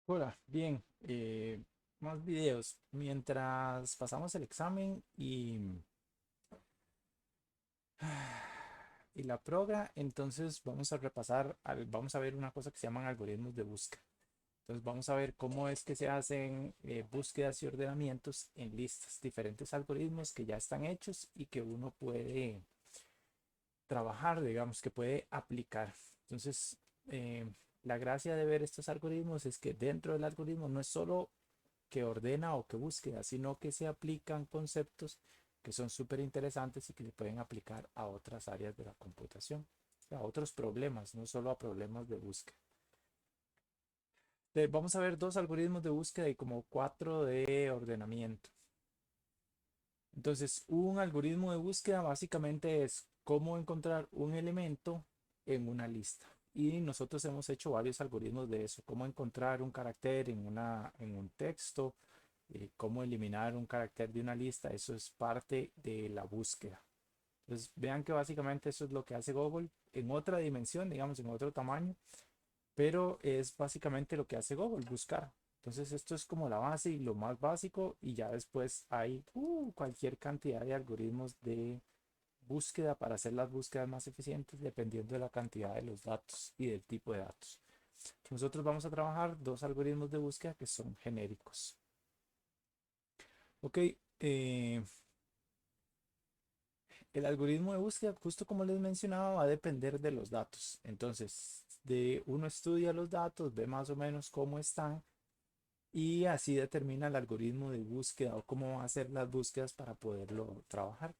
Hola, bien, más videos. Mientras pasamos el examen y la proga, entonces vamos a repasar, vamos a ver una cosa que se llaman algoritmos de búsqueda. Entonces vamos a ver cómo es que se hacen búsquedas y ordenamientos en listas, diferentes algoritmos que ya están hechos y que uno puede trabajar, digamos, que puede aplicar. Entonces, la gracia de ver estos algoritmos es que dentro del algoritmo no es solo que ordena o que búsqueda, sino que se aplican conceptos que son súper interesantes y que se pueden aplicar a otras áreas de la computación, a otros problemas, no solo a problemas de búsqueda. Vamos a ver dos algoritmos de búsqueda y como cuatro de ordenamiento. Entonces, un algoritmo de búsqueda básicamente es cómo encontrar un elemento en una lista. Y nosotros hemos hecho varios algoritmos de eso, cómo encontrar un carácter en un texto, cómo eliminar un carácter de una lista, eso es parte de la búsqueda. Entonces, vean que básicamente eso es lo que hace Google en otra dimensión, digamos, en otro tamaño, pero es básicamente lo que hace Google, buscar. Entonces, esto es como la base y lo más básico, y ya después hay cualquier cantidad de algoritmos de búsqueda para hacer las búsquedas más eficientes dependiendo de la cantidad de los datos y del tipo de datos. Nosotros vamos a trabajar dos algoritmos de búsqueda que son genéricos. Ok, el algoritmo de búsqueda, justo como les mencionaba, va a depender de los datos. Entonces, de uno estudia los datos, ve más o menos cómo están y así determina el algoritmo de búsqueda o cómo va a hacer las búsquedas para poderlo trabajar.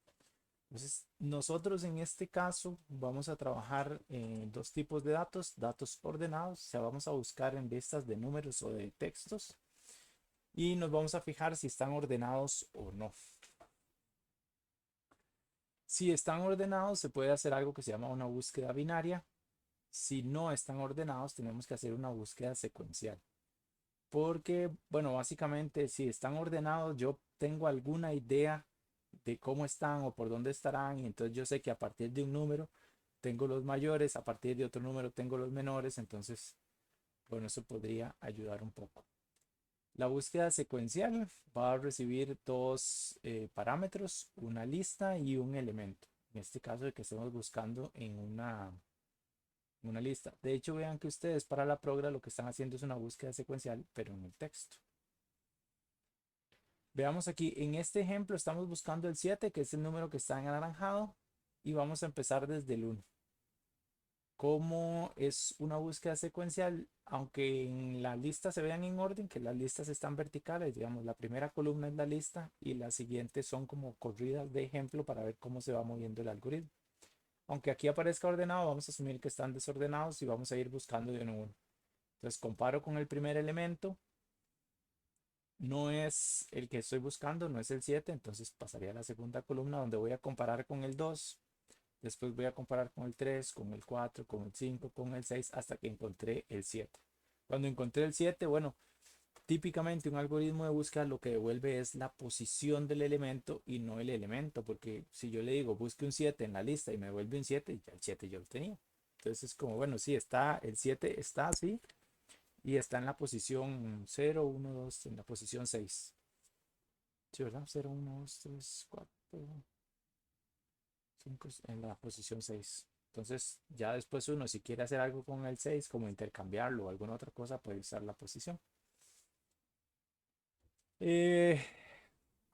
Entonces, nosotros en este caso vamos a trabajar en dos tipos de datos, datos ordenados, o sea, vamos a buscar en listas de números o de textos y nos vamos a fijar si están ordenados o no. Si están ordenados, se puede hacer algo que se llama una búsqueda binaria. Si no están ordenados, tenemos que hacer una búsqueda secuencial. Porque, bueno, básicamente, si están ordenados, yo tengo alguna idea de cómo están o por dónde estarán, y entonces yo sé que a partir de un número tengo los mayores, a partir de otro número tengo los menores, entonces, bueno, eso podría ayudar un poco. La búsqueda secuencial va a recibir dos parámetros, una lista y un elemento. En este caso, de que estemos buscando en una lista. De hecho, vean que ustedes para la progra lo que están haciendo es una búsqueda secuencial, pero en el texto. Veamos aquí, en este ejemplo estamos buscando el 7, que es el número que está en anaranjado, y vamos a empezar desde el 1. Como es una búsqueda secuencial, aunque en la lista se vean en orden, que las listas están verticales, digamos, la primera columna es la lista y las siguientes son como corridas de ejemplo para ver cómo se va moviendo el algoritmo. Aunque aquí aparezca ordenado, vamos a asumir que están desordenados y vamos a ir buscando de uno en uno. Entonces comparo con el primer elemento, no es el que estoy buscando, no es el 7, entonces pasaría a la segunda columna donde voy a comparar con el 2. Después voy a comparar con el 3, con el 4, con el 5, con el 6, hasta que encontré el 7. Cuando encontré el 7, bueno, típicamente un algoritmo de búsqueda lo que devuelve es la posición del elemento y no el elemento, porque si yo le digo busque un 7 en la lista y me devuelve un 7, ya el 7 yo lo tenía. Entonces es como, bueno, sí, está, el 7 está así y está en la posición 0, 1, 2, en la posición 6. Sí, ¿verdad? 0, 1, 2, 3, 4, 5, en la posición 6. Entonces, ya después uno, si quiere hacer algo con el 6 como intercambiarlo o alguna otra cosa, puede usar la posición. Eh,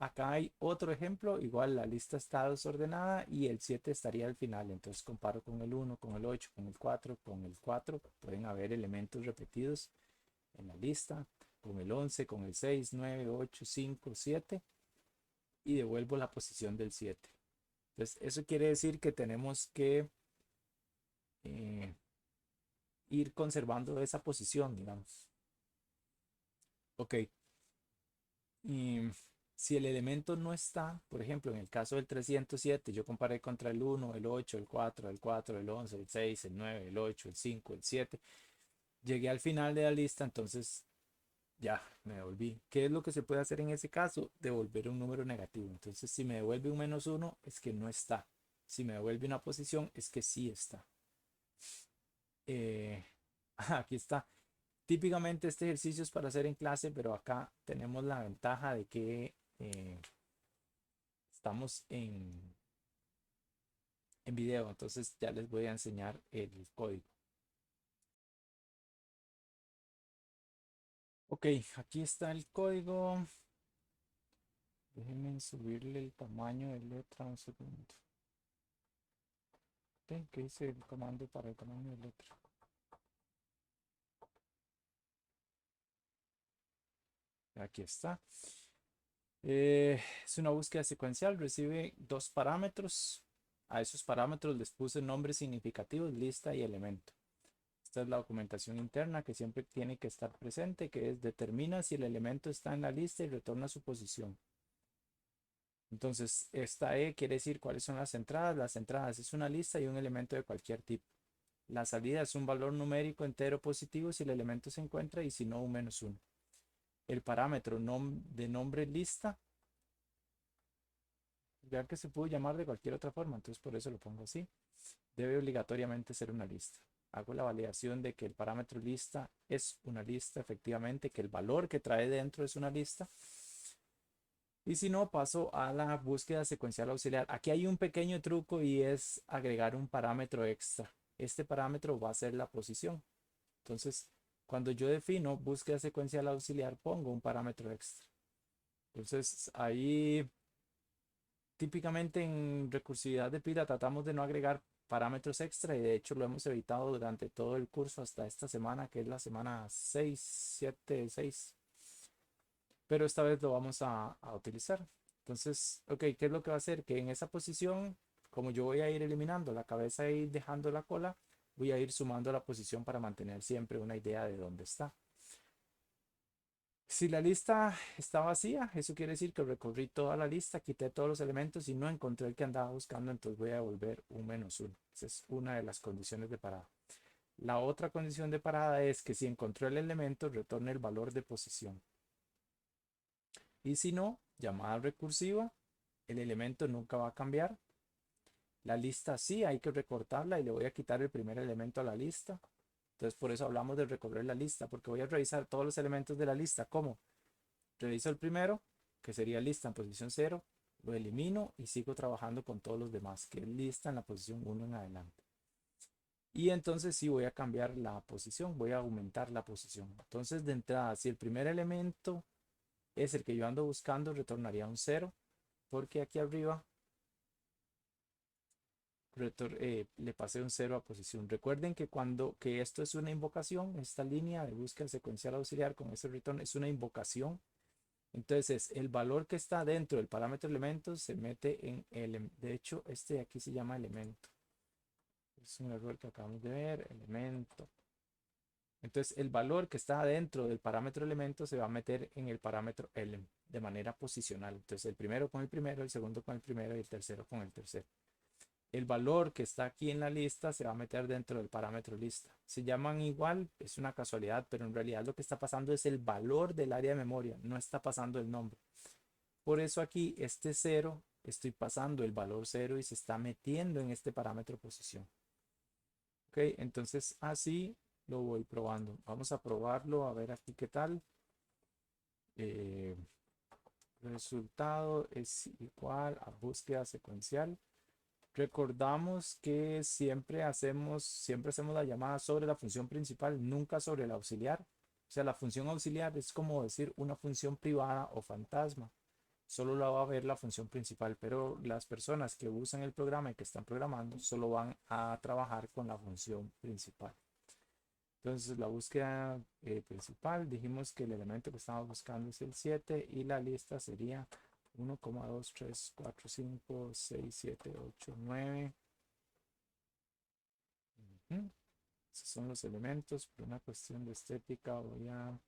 Acá hay otro ejemplo, igual la lista está desordenada y el 7 estaría al final. Entonces, comparo con el 1, con el 8, con el 4, con el 4. Pueden haber elementos repetidos en la lista, con el 11, con el 6, 9, 8, 5, 7 y devuelvo la posición del 7. Entonces, eso quiere decir que tenemos que eh, ir conservando esa posición, digamos. Ok, y si el elemento no está, por ejemplo, en el caso del 307, yo comparé contra el 1, el 8, el 4, el 4, el 11, el 6, el 9, el 8, el 5, el 7, llegué al final de la lista, entonces ya me devolví. ¿Qué es lo que se puede hacer en ese caso? Devolver un número negativo. Entonces, si me devuelve un -1, es que no está. Si me devuelve una posición, es que sí está. Eh, aquí está. Típicamente este ejercicio es para hacer en clase, pero acá tenemos la ventaja de que estamos en video, entonces ya les voy a enseñar el código. Ok, aquí está el código. Déjenme subirle el tamaño de letra un segundo. Ok, ¿qué dice el comando para el tamaño de letra? Aquí está. Es una búsqueda secuencial, recibe dos parámetros. A esos parámetros les puse nombres significativos, lista y elemento. Esta es la documentación interna que siempre tiene que estar presente, que es determina si el elemento está en la lista y retorna su posición. Entonces, esta E quiere decir cuáles son las entradas. Las entradas es una lista y un elemento de cualquier tipo. La salida es un valor numérico entero positivo si el elemento se encuentra y si no, un -1. El parámetro de nombre lista, ya que se puede llamar de cualquier otra forma, entonces por eso lo pongo así. Debe obligatoriamente ser una lista. Hago la validación de que el parámetro lista es una lista, efectivamente, que el valor que trae dentro es una lista. Y si no, paso a la búsqueda secuencial auxiliar. Aquí hay un pequeño truco y es agregar un parámetro extra. Este parámetro va a ser la posición. Entonces, cuando yo defino búsqueda secuencial auxiliar, pongo un parámetro extra. Entonces, ahí típicamente en recursividad de pila tratamos de no agregar parámetros extra y de hecho lo hemos evitado durante todo el curso hasta esta semana, que es la semana 6, 7, 6. Pero esta vez lo vamos a utilizar. Entonces, ok, ¿qué es lo que va a hacer? Que en esa posición, como yo voy a ir eliminando la cabeza y dejando la cola, voy a ir sumando la posición para mantener siempre una idea de dónde está. Si la lista está vacía, eso quiere decir que recorrí toda la lista, quité todos los elementos y no encontré el que andaba buscando, entonces voy a devolver un -1. Esa es una de las condiciones de parada. La otra condición de parada es que si encontró el elemento, retorne el valor de posición. Y si no, llamada recursiva, el elemento nunca va a cambiar. La lista sí, hay que recortarla y le voy a quitar el primer elemento a la lista. Entonces por eso hablamos de recorrer la lista, porque voy a revisar todos los elementos de la lista. ¿Cómo? Reviso el primero, que sería lista en posición 0, lo elimino y sigo trabajando con todos los demás, que es lista en la posición 1 en adelante. Y entonces sí voy a cambiar la posición, voy a aumentar la posición. Entonces de entrada, si el primer elemento es el que yo ando buscando, retornaría un 0, porque aquí arriba le pasé un 0 a posición. Recuerden que esto es una invocación, esta línea de búsqueda secuencial auxiliar con ese return es una invocación. Entonces, el valor que está dentro del parámetro elemento se mete en el, de hecho, este de aquí se llama elemento. Es un error que acabamos de ver, elemento. Entonces, el valor que está dentro del parámetro elemento se va a meter en el parámetro element de manera posicional. Entonces, el primero con el primero, el segundo con el primero y el tercero con el tercero. El valor que está aquí en la lista se va a meter dentro del parámetro lista. Se llaman igual, es una casualidad, pero en realidad lo que está pasando es el valor del área de memoria, no está pasando el nombre. Por eso aquí este 0, estoy pasando el valor 0 y se está metiendo en este parámetro posición. Ok, entonces así lo voy probando. Vamos a probarlo, a ver aquí qué tal. Eh, Resultado es igual a búsqueda secuencial. Recordamos que siempre hacemos la llamada sobre la función principal, nunca sobre la auxiliar. O sea, la función auxiliar es como decir una función privada o fantasma. Solo la va a ver la función principal, pero las personas que usan el programa y que están programando solo van a trabajar con la función principal. Entonces, la búsqueda principal, dijimos que el elemento que estamos buscando es el 7 y la lista sería 1, 2, 3, 4, 5, 6, 7, 8, 9. Esos son los elementos. Por una cuestión de estética voy a... Ahí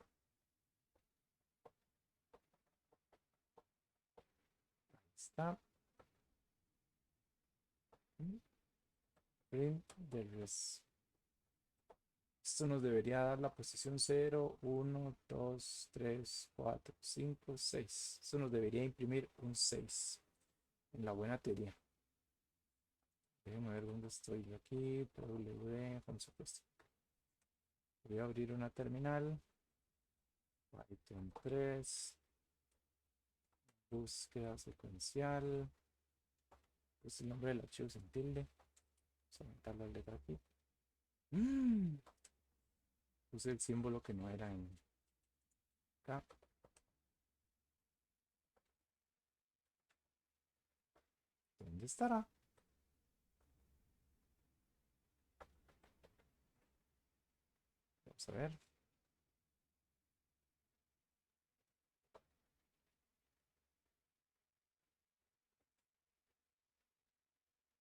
está. Print de res. Esto nos debería dar la posición 0, 1, 2, 3, 4, 5, 6. Esto nos debería imprimir un 6 en la buena teoría. Déjenme ver dónde estoy aquí. PWD, vamos a puesto. Voy a abrir una terminal. Python 3. Búsqueda secuencial. Es el nombre del archivo sin tilde. Vamos a aumentar la letra aquí. Puse el símbolo que no era en acá. ¿Dónde estará? Vamos a ver.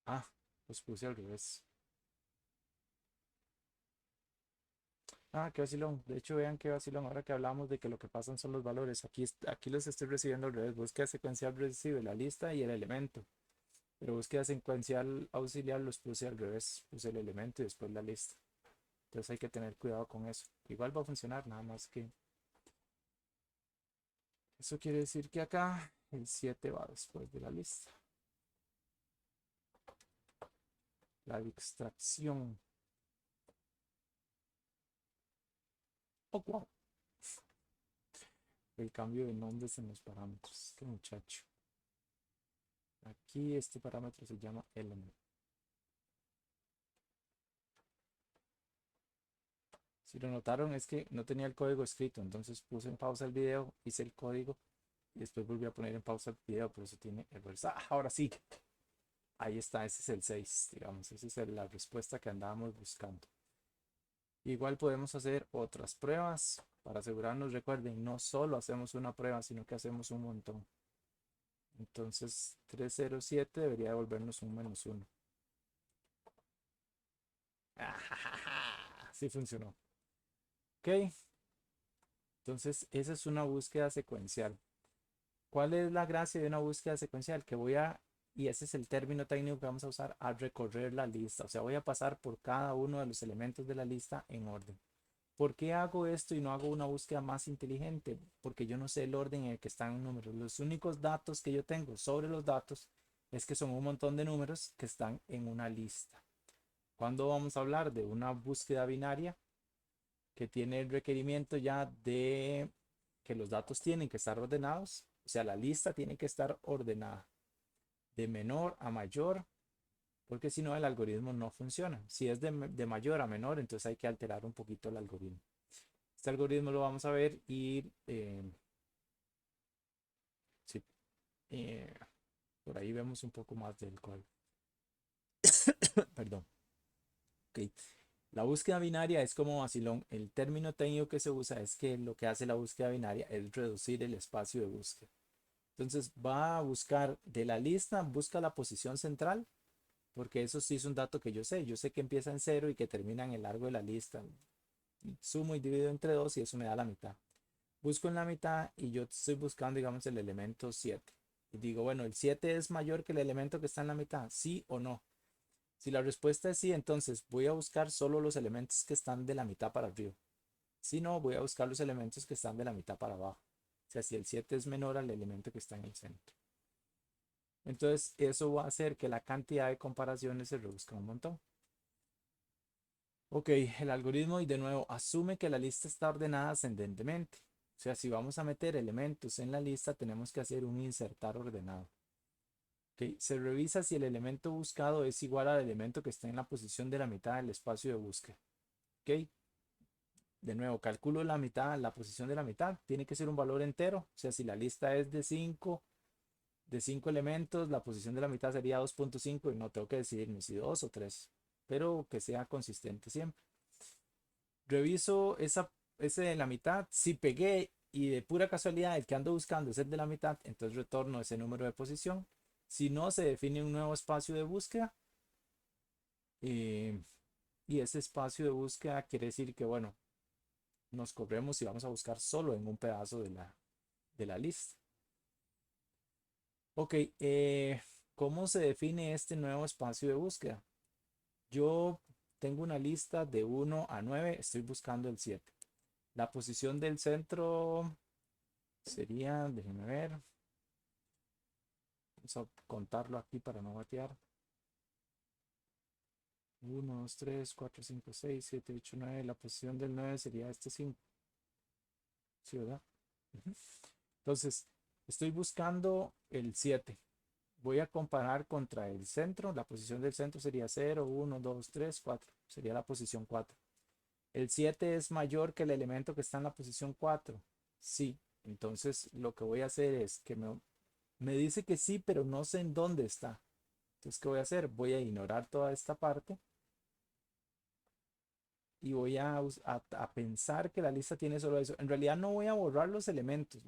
Ah, los puse al revés. Ah, qué vacilón. De hecho, vean qué vacilón. Ahora que hablamos de que lo que pasan son los valores. Aquí los estoy recibiendo al revés. Búsqueda secuencial recibe la lista y el elemento. Pero búsqueda secuencial auxiliar los puse al revés. Puse el elemento y después la lista. Entonces hay que tener cuidado con eso. Igual va a funcionar, nada más que eso quiere decir que acá el 7 va después de la lista. La extracción. Oh, wow. El cambio de nombres en los parámetros. Este muchacho. Aquí este parámetro se llama element. Si lo notaron es que no tenía el código escrito, entonces puse en pausa el video, hice el código y después volví a poner en pausa el video, por eso tiene errores. Ah, ahora sí. Ahí está, ese es el 6, digamos, esa es la respuesta que andábamos buscando. Igual podemos hacer otras pruebas para asegurarnos, recuerden, no solo hacemos una prueba, sino que hacemos un montón. Entonces 307 debería devolvernos un -1. Sí funcionó. Ok, entonces esa es una búsqueda secuencial. ¿Cuál es la gracia de una búsqueda secuencial? Que voy a, y ese es el término técnico que vamos a usar, a recorrer la lista. O sea, voy a pasar por cada uno de los elementos de la lista en orden. ¿Por qué hago esto y no hago una búsqueda más inteligente? Porque yo no sé el orden en el que están los números. Los únicos datos que yo tengo sobre los datos es que son un montón de números que están en una lista. Cuando vamos a hablar de una búsqueda binaria que tiene el requerimiento ya de que los datos tienen que estar ordenados, o sea, la lista tiene que estar ordenada de menor a mayor, porque si no el algoritmo no funciona. Si es de mayor a menor, entonces hay que alterar un poquito el algoritmo. Este algoritmo lo vamos a ver y sí, eh, por ahí vemos un poco más del cual. Perdón. Okay. La búsqueda binaria es como vacilón. El término técnico que se usa es que lo que hace la búsqueda binaria es reducir el espacio de búsqueda. Entonces va a buscar de la lista, busca la posición central, porque eso sí es un dato que yo sé. Yo sé que empieza en 0 y que termina en el largo de la lista. Sumo y divido entre 2 y eso me da la mitad. Busco en la mitad y yo estoy buscando, digamos, el elemento 7. Y digo, bueno, ¿el 7 es mayor que el elemento que está en la mitad? ¿Sí o no? Si la respuesta es sí, entonces voy a buscar solo los elementos que están de la mitad para arriba. Si no, voy a buscar los elementos que están de la mitad para abajo. O sea, si el 7 es menor al elemento que está en el centro. Entonces, eso va a hacer que la cantidad de comparaciones se reduzca un montón. Ok, el algoritmo, y de nuevo, asume que la lista está ordenada ascendentemente. O sea, si vamos a meter elementos en la lista, tenemos que hacer un insertar ordenado. Okay. Se revisa si el elemento buscado es igual al elemento que está en la posición de la mitad del espacio de búsqueda. Okay. De nuevo, calculo la mitad, la posición de la mitad. Tiene que ser un valor entero. O sea, si la lista es de 5 elementos, la posición de la mitad sería 2.5 y no tengo que decidir ni si 2 o 3, pero que sea consistente siempre. Reviso ese de la mitad. Si pegué y de pura casualidad el que ando buscando es el de la mitad, entonces retorno ese número de posición. Si no, se define un nuevo espacio de búsqueda. Y ese espacio de búsqueda quiere decir que, bueno, nos corremos y vamos a buscar solo en un pedazo de la lista. Ok, ¿cómo se define este nuevo espacio de búsqueda? Yo tengo una lista de 1 a 9, estoy buscando el 7. La posición del centro sería, déjenme ver, vamos a contarlo aquí para no batear. 1, 2, 3, 4, 5, 6, 7, 8, 9. La posición del 9 sería este 5. ¿Sí, verdad? Ujú. Entonces, estoy buscando el 7. Voy a comparar contra el centro. La posición del centro sería 0, 1, 2, 3, 4. Sería la posición 4. ¿El 7 es mayor que el elemento que está en la posición 4? Sí. Entonces, lo que voy a hacer es que me dice que sí, pero no sé en dónde está. Entonces, ¿qué voy a hacer? Voy a ignorar toda esta parte y voy a pensar que la lista tiene solo eso. En realidad no voy a borrar los elementos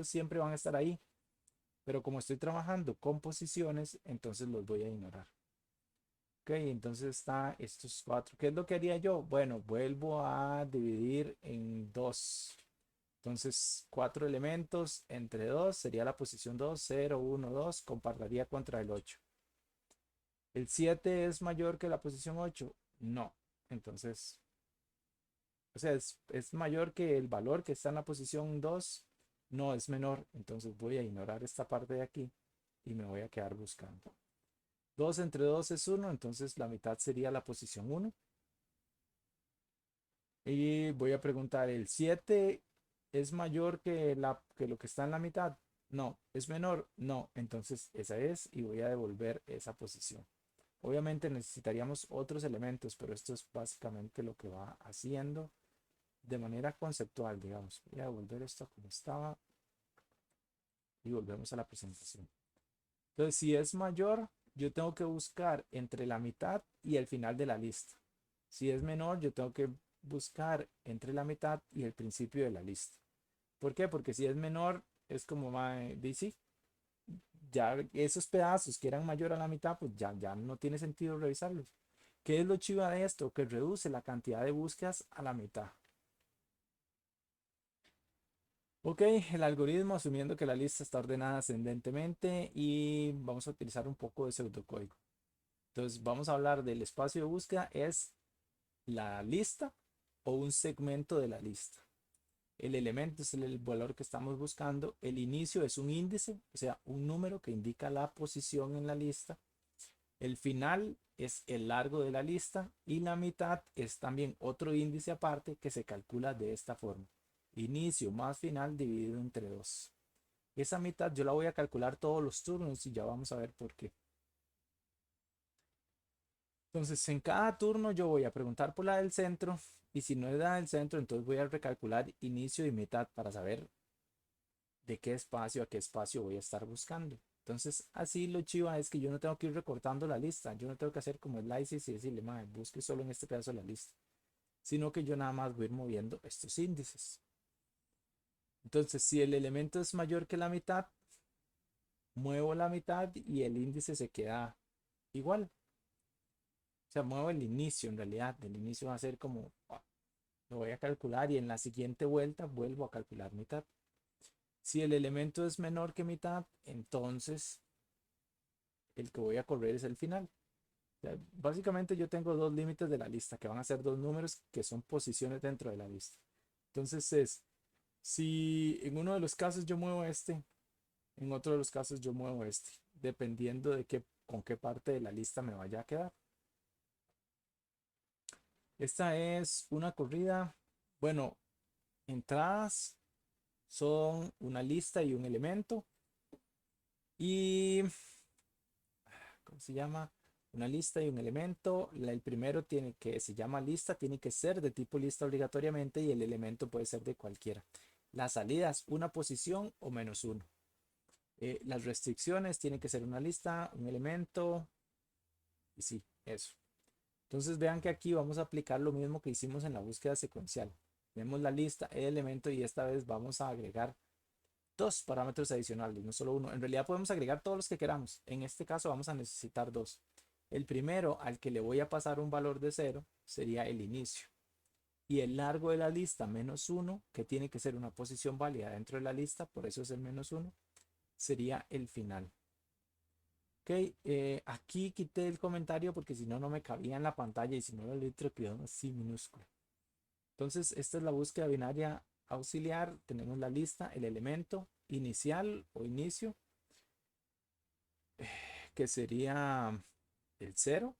siempre van a estar ahí, pero como estoy trabajando con posiciones, entonces los voy a ignorar. Ok, entonces está estos 4. ¿Qué es lo que haría yo? Bueno, vuelvo a dividir en 2. Entonces, 4 elementos entre 2 sería la posición 2, 0, 1, 2, compararía contra el 8. ¿El 7 es mayor que la posición 8? No. Entonces, o sea, es mayor que el valor que está en la posición 2. No, es menor. Entonces voy a ignorar esta parte de aquí y me voy a quedar buscando. 2 entre 2 es 1, entonces la mitad sería la posición 1. Y voy a preguntar, ¿el 7 es mayor que lo que está en la mitad? No. ¿Es menor? No. Entonces esa es y voy a devolver esa posición. Obviamente necesitaríamos otros elementos, pero esto es básicamente lo que va haciendo de manera conceptual, digamos. Voy a devolver esto como estaba y volvemos a la presentación. Entonces, si es mayor, yo tengo que buscar entre la mitad y el final de la lista. Si es menor, yo tengo que buscar entre la mitad y el principio de la lista. ¿Por qué? Porque si es menor, es como dice, ya esos pedazos que eran mayor a la mitad, pues ya no tiene sentido revisarlos. ¿Qué es lo chiva de esto? Que reduce la cantidad de búsquedas a la mitad. Ok, el algoritmo asumiendo que la lista está ordenada ascendentemente y vamos a utilizar un poco de pseudocódigo. Entonces vamos a hablar del espacio de búsqueda, es la lista o un segmento de la lista. El elemento es el valor que estamos buscando. El inicio es un índice, o sea, un número que indica la posición en la lista. El final es el largo de la lista y la mitad es también otro índice aparte que se calcula de esta forma. Inicio más final dividido entre 2. Esa mitad yo la voy a calcular todos los turnos y ya vamos a ver por qué. Entonces, en cada turno yo voy a preguntar por la del centro y si no es la del centro, entonces voy a recalcular inicio y mitad para saber de qué espacio a qué espacio voy a estar buscando. Entonces, así lo chiva es que yo no tengo que ir recortando la lista, yo no tengo que hacer como slices y decirle, madre, busque solo en este pedazo de la lista, sino que yo nada más voy a ir moviendo estos índices. Entonces, si el elemento es mayor que la mitad, muevo la mitad y el índice se queda igual. O sea, muevo el inicio en realidad. El inicio va a ser como, lo voy a calcular y en la siguiente vuelta vuelvo a calcular mitad. Si el elemento es menor que mitad, entonces el que voy a correr es el final. O sea, básicamente yo tengo dos límites de la lista que van a ser dos números que son posiciones dentro de la lista. Entonces es, si en uno de los casos yo muevo este, en otro de los casos yo muevo este, dependiendo de con qué parte de la lista me vaya a quedar. Esta es una corrida, bueno, entradas son una lista y un elemento. Y, ¿cómo se llama? Una lista y un elemento. El primero se llama lista, tiene que ser de tipo lista obligatoriamente y el elemento puede ser de cualquiera. Las salidas, una posición o -1. Las restricciones tienen que ser una lista, un elemento y sí, eso. Entonces vean que aquí vamos a aplicar lo mismo que hicimos en la búsqueda secuencial. Vemos la lista, el elemento y esta vez vamos a agregar dos parámetros adicionales, no solo uno. En realidad podemos agregar todos los que queramos. En este caso vamos a necesitar dos. El primero, al que le voy a pasar un valor de 0, sería el inicio. Y el largo de la lista, -1, que tiene que ser una posición válida dentro de la lista, por eso es el -1, sería el final. Ok, aquí quité el comentario porque si no, no me cabía en la pantalla y si no, la letra quedó así minúscula. Entonces, esta es la búsqueda binaria auxiliar. Tenemos la lista, el elemento inicial o inicio, que sería el 0.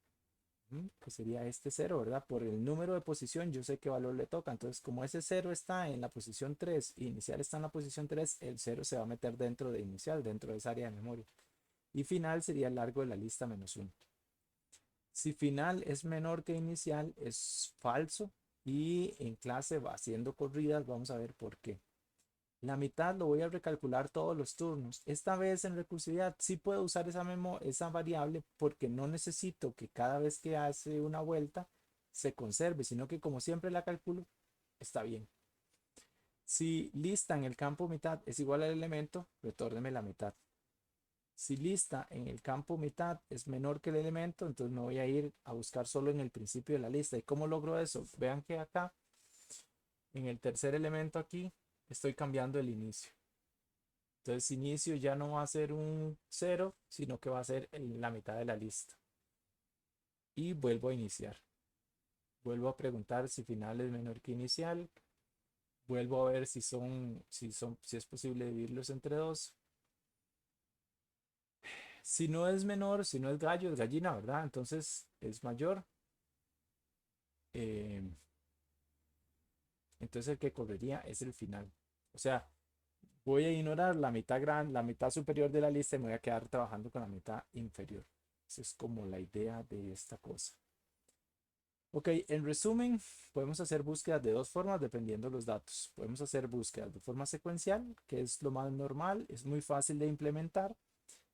que sería este 0, ¿verdad? Por el número de posición yo sé qué valor le toca. Entonces, como ese 0 está en la posición 3 y inicial está en la posición 3, el 0 se va a meter dentro de inicial, dentro de esa área de memoria. Y final sería el largo de la lista menos 1. Si final es menor que inicial, es falso. Y en clase va haciendo corridas, vamos a ver por qué. La mitad lo voy a recalcular todos los turnos. Esta vez en recursividad sí puedo usar esa variable porque no necesito que cada vez que hace una vuelta se conserve, sino que como siempre la calculo, está bien. Si lista en el campo mitad es igual al elemento, retórneme la mitad. Si lista en el campo mitad es menor que el elemento, entonces me voy a ir a buscar solo en el principio de la lista. ¿Y cómo logro eso? Vean que acá, en el tercer elemento aquí, estoy cambiando el inicio. Entonces inicio ya no va a ser un 0, sino que va a ser en la mitad de la lista. Y vuelvo a iniciar. Vuelvo a preguntar si final es menor que inicial. Vuelvo a ver si es posible dividirlos entre 2. Si no es menor, si no es gallo, es gallina, ¿verdad? Entonces es mayor. Eh, entonces el que correría es el final. O sea, voy a ignorar la mitad superior de la lista y me voy a quedar trabajando con la mitad inferior. Esa es como la idea de esta cosa. Ok, en resumen, podemos hacer búsquedas de dos formas dependiendo de los datos. Podemos hacer búsquedas de forma secuencial, que es lo más normal, es muy fácil de implementar,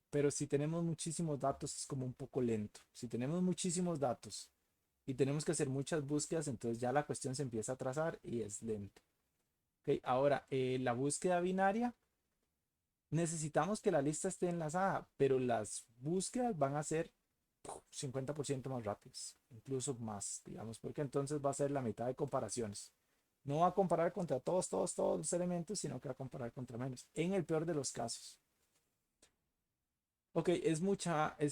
pero si tenemos muchísimos datos es como un poco lento. Si tenemos muchísimos datos y tenemos que hacer muchas búsquedas, entonces ya la cuestión se empieza a atrasar y es lento. Ok, ahora, la búsqueda binaria, necesitamos que la lista esté enlazada, pero las búsquedas van a ser 50% más rápidas, incluso más, digamos, porque entonces va a ser la mitad de comparaciones. No va a comparar contra todos los elementos, sino que va a comparar contra menos, en el peor de los casos. Ok, es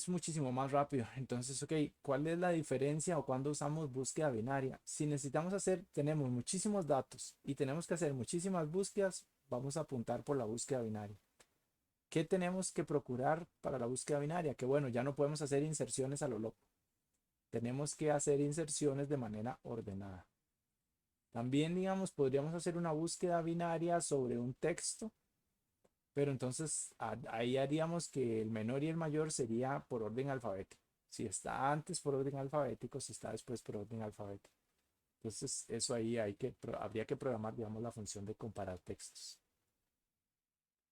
muchísimo más rápido. Entonces, ok, ¿cuál es la diferencia o cuando usamos búsqueda binaria? Si necesitamos tenemos muchísimos datos y tenemos que hacer muchísimas búsquedas, vamos a apuntar por la búsqueda binaria. ¿Qué tenemos que procurar para la búsqueda binaria? Que bueno, ya no podemos hacer inserciones a lo loco. Tenemos que hacer inserciones de manera ordenada. También, digamos, podríamos hacer una búsqueda binaria sobre un texto, pero entonces ahí haríamos que el menor y el mayor sería por orden alfabético. Si está antes por orden alfabético, si está después por orden alfabético. Entonces, eso ahí habría que programar, digamos, la función de comparar textos.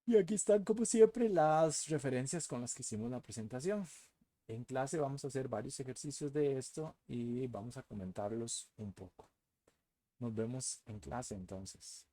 Y aquí están, como siempre, las referencias con las que hicimos la presentación. En clase vamos a hacer varios ejercicios de esto y vamos a comentarlos un poco. Nos vemos en clase entonces.